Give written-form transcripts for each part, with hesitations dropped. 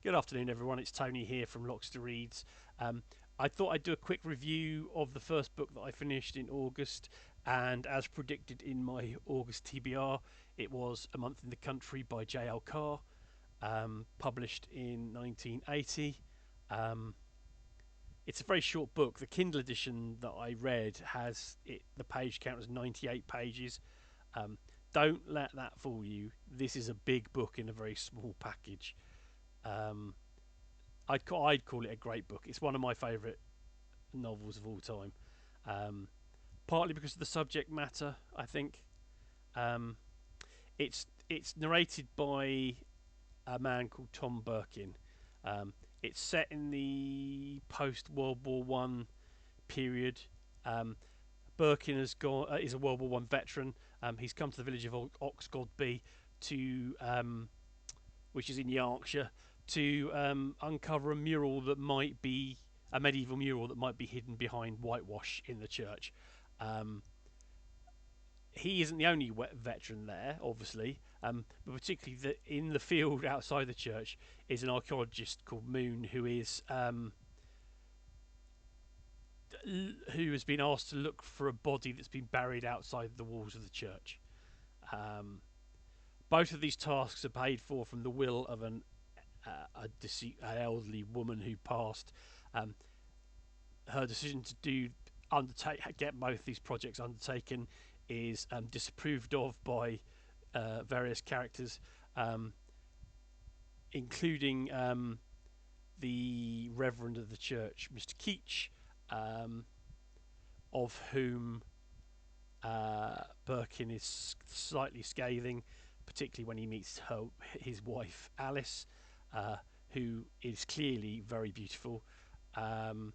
Good afternoon, everyone. It's Tony here from Lockster Reads. I thought I'd do a quick review of the first book that I finished in August, and as predicted in my August TBR, it was A Month in the Country by J.L. Carr, published in 1980. Um, it's a very short book. The Kindle edition that I read has the page count as 98 pages. Um, don't let that fool you. This is a big book in a very small package. Um, I'd call it a great book. It's one of my favourite novels of all time. Um, Partly because of the subject matter, I think. Um, it's narrated by a man called Tom Birkin. It's set in the post World War One period. Um, Birkin is a World War One veteran. He's come to the village of Oxgodby to which is in Yorkshire, to uncover a medieval mural that might be hidden behind whitewash in the church. Um, he isn't the only veteran there, obviously, but particularly in the field outside the church is an archaeologist called Moon, who has been asked to look for a body that's been buried outside the walls of the church. Um, Both of these tasks are paid for from the will of an elderly woman who passed. Um, Her decision to get both these projects undertaken is disapproved of by various characters, um, including the Reverend of the Church, Mr. Keach, um, of whom Birkin is slightly scathing, particularly when he meets his wife Alice, uh, who is clearly very beautiful. Um,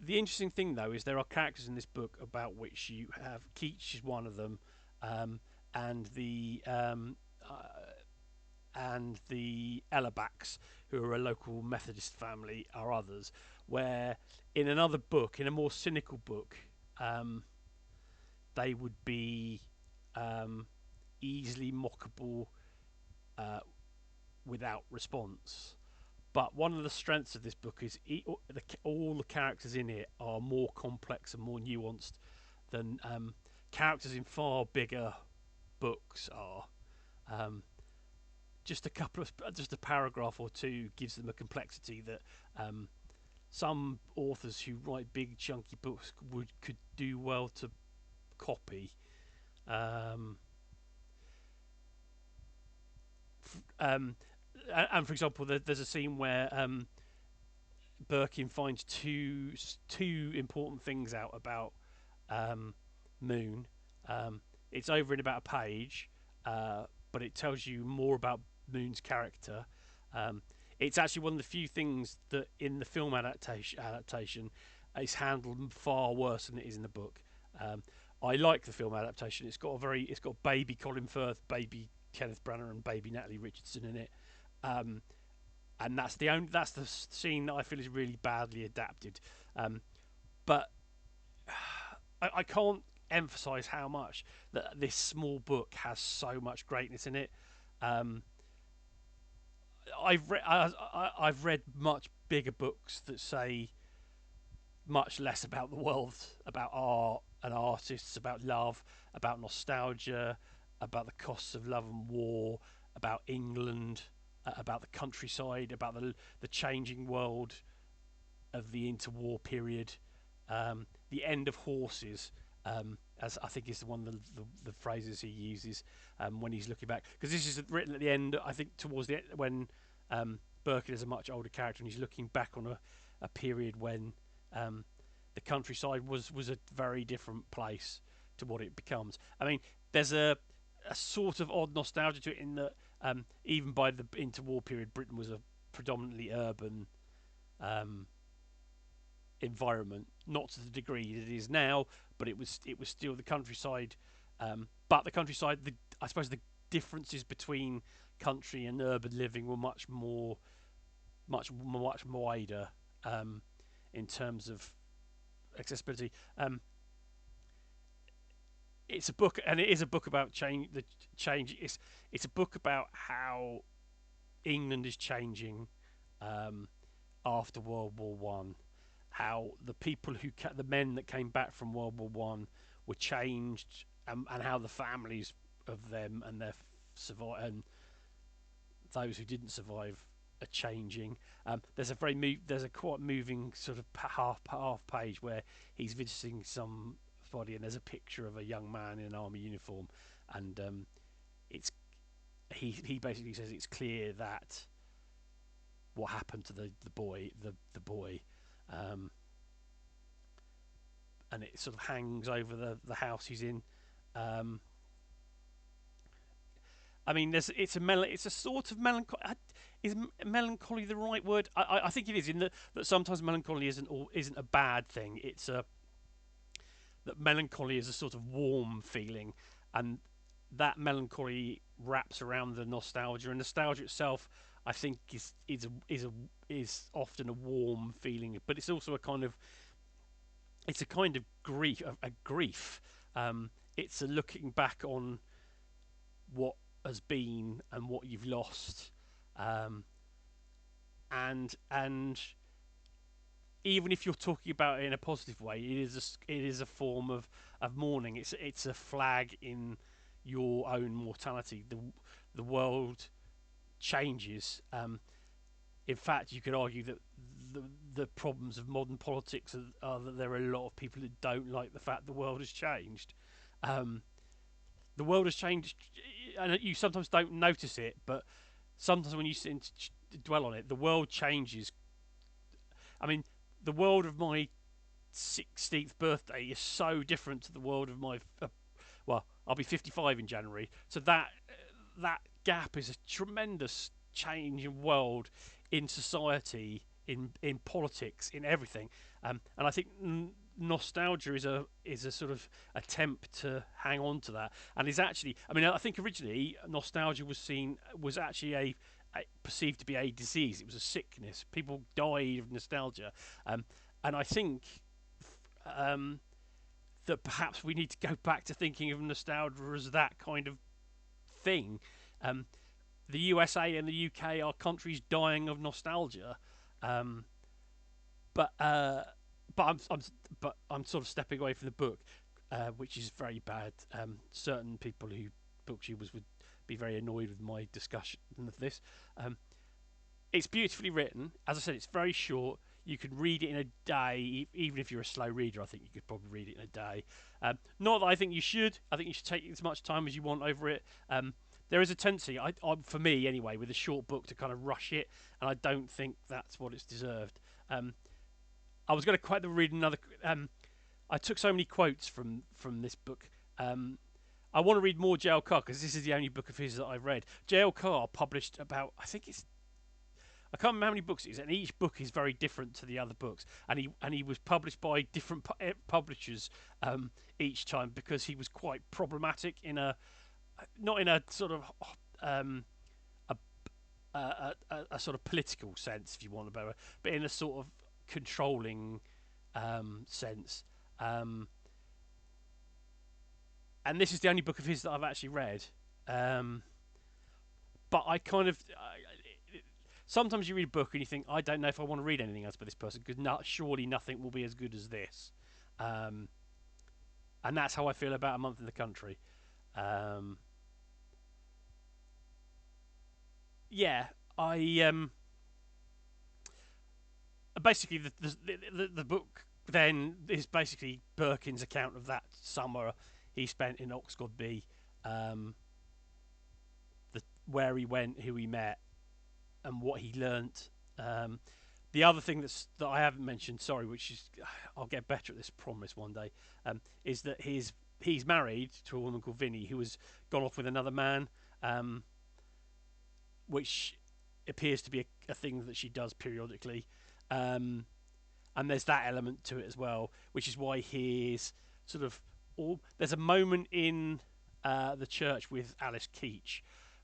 the interesting thing, though, is there are characters in this book about which you have Keach is one of them, um, and the um, uh, and the Ellabacks, who are a local Methodist family, are others. Where in another book, in a more cynical book, um, they would be um, easily mockable uh, without response. But one of the strengths of this book is all the characters in it are more complex and more nuanced than characters in far bigger books are. Um, just a paragraph or two gives them a complexity that some authors who write big chunky books could do well to copy. Um, um, and for example, there's a scene where Birkin finds two important things out about um, Moon. Um, it's over in about a page, but it tells you more about Moon's character. Um, it's actually one of the few things that in the film adaptation is handled far worse than it is in the book. Um, I like the film adaptation. It's got baby Colin Firth, baby Kenneth Branagh, and baby Natalie Richardson in it. Um, and that's the scene that I feel is really badly adapted. But I can't emphasize how much that this small book has so much greatness in it. Um, I've read much bigger books that say much less about the world, about art and artists, about love, about nostalgia, about the costs of love and war, about England, about the countryside, about the changing world of the interwar period, the end of horses, as I think is the one of the phrases he uses when he's looking back. Because this is written at the end, I think, towards the end when Birkin is a much older character and he's looking back on a period when the countryside was a very different place to what it becomes. I mean, there's a sort of odd nostalgia to it in that even by the interwar period, Britain was a predominantly urban um, environment, not to the degree that it is now, but it was still the countryside. But the countryside, I suppose the differences between country and urban living were much wider in terms of accessibility. It's a book, and it is a book about change. The change it's a book about how England is changing um, after World War One. How the people the men that came back from World War One were changed, and how the families of them and their survive and those who didn't survive are changing. There's a quite moving sort of half page where he's visiting somebody, and there's a picture of a young man in an army uniform, and it's he basically says it's clear that what happened to the boy, um, and it sort of hangs over the house he's in. Um, I mean, it's a sort of melancholy. Is melancholy the right word? I think it is, in that sometimes melancholy isn't a bad thing. It's a that melancholy is a sort of warm feeling, and that melancholy wraps around the nostalgia. And nostalgia itself, I think, is often a warm feeling, but it's also a kind of grief. It's a looking back on what has been and what you've lost, um, and even if you're talking about it in a positive way, it is a form of mourning. It's a flag in your own mortality. The world changes. In fact, you could argue that the problems of modern politics are that there are a lot of people who don't like the fact the world has changed. Um, the world has changed, and you sometimes don't notice it, but sometimes when you sit and dwell on it, the world changes. I mean, the world of my 16th birthday is so different to the world of my well, I'll be 55 in January, so that gap is a tremendous change in world, in society, in politics, in everything, and I think nostalgia is a sort of attempt to hang on to that, and is actually, I mean, I think originally nostalgia was actually perceived to be a disease. It was a sickness. People died of nostalgia, um, and I think um, that perhaps we need to go back to thinking of nostalgia as that kind of thing. Um, the USA and the UK are countries dying of nostalgia, um, but uh, but I'm sort of stepping away from the book, which is very bad. Certain people who booktubers would be very annoyed with my discussion of this. Um, it's beautifully written. As I said, it's very short. You could read it in a day, even if you're a slow reader. I think you could probably read it in a day. Not that I think you should. I think you should take as much time as you want over it. There is a tendency, for me anyway, with a short book to kind of rush it, and I don't think that's what it's deserved. I was going to quote the read another. I took so many quotes from this book. I want to read more J.L. Carr because this is the only book of his that I've read. J.L. Carr published about, I can't remember how many books it is, and each book is very different to the other books. And he was published by different publishers each time, because he was quite problematic in a not in a sort of um, a, a sort of political sense, if you want to better, but in a sort of controlling sense. Um, and this is the only book of his that I've actually read. Um, but I kind of sometimes you read a book and you think, I don't know if I want to read anything else by this person, because surely nothing will be as good as this. Um, and that's how I feel about A Month in the Country. Um, yeah, I basically the book then is basically Birkin's account of that summer he spent in Oxford, um, where he went, who he met, and what he learnt. The other thing that I haven't mentioned, sorry, which is I'll get better at this, promise one day, is that he's married to a woman called Vinnie who has gone off with another man, which appears to be a thing that she does periodically, and there's that element to it as well, which is why he's sort of there's a moment in the church with Alice Keach,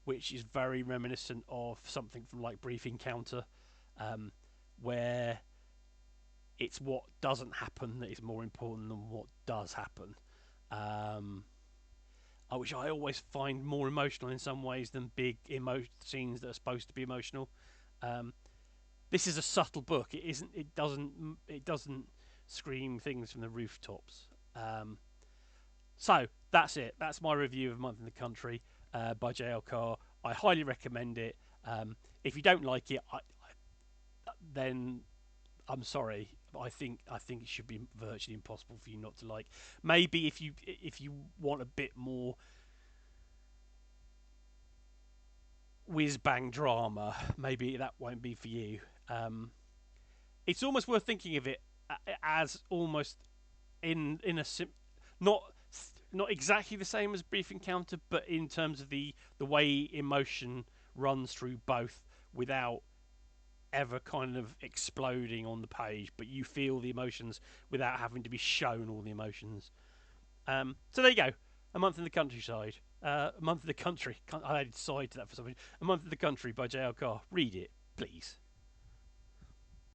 which is very reminiscent of something from like Brief Encounter, where it's what doesn't happen that is more important than what does happen. which I always find more emotional in some ways than big scenes that are supposed to be emotional. Um, this is a subtle book. It isn't. It doesn't. It doesn't scream things from the rooftops. So that's it. That's my review of Month in the Country by J.L. Carr. I highly recommend it. If you don't like it, then I'm sorry. I think it should be virtually impossible for you not to like. Maybe if you want a bit more whiz bang drama, maybe that won't be for you. It's almost worth thinking of it as almost in a not not exactly the same as Brief Encounter, but in terms of the way emotion runs through both without ever kind of exploding on the page, but you feel the emotions without having to be shown all the emotions. So there you go. A Month in the Countryside. A Month in the Country. I added side to that for some reason. A Month in the Country by J.L. Carr. Read it, please.